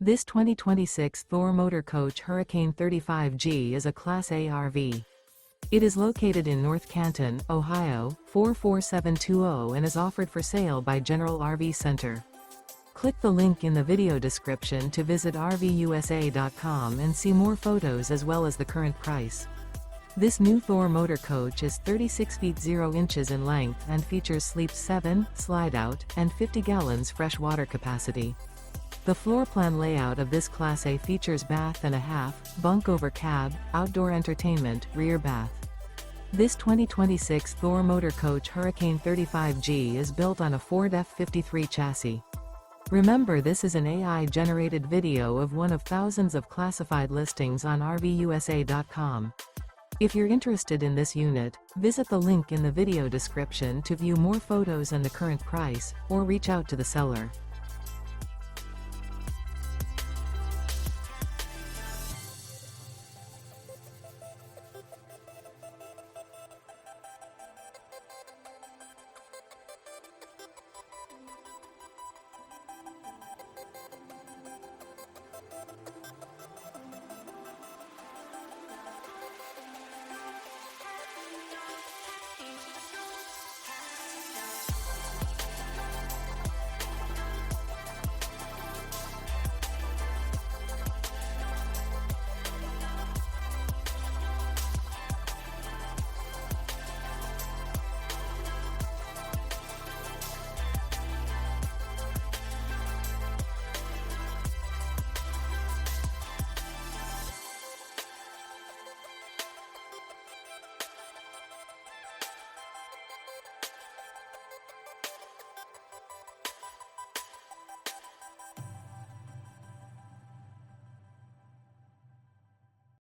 This 2026 Thor Motor Coach Hurricane 35G is a Class A RV. It is located in North Canton, Ohio, 44720 and is offered for sale by General RV Center. Click the link in the video description to visit RVUSA.com and see more photos as well as the current price. This new Thor Motor Coach is 36 feet 0 inches in length and features sleep 7, slide-out, and 50 gallons fresh water capacity. The floor plan layout of this Class A features bath and a half, bunk over cab, outdoor entertainment, rear bath. This 2026 Thor Motor Coach Hurricane 35G is built on a Ford F53 chassis. Remember, this is an AI-generated video of one of thousands of classified listings on RVUSA.com. If you're interested in this unit, visit the link in the video description to view more photos and the current price, or reach out to the seller.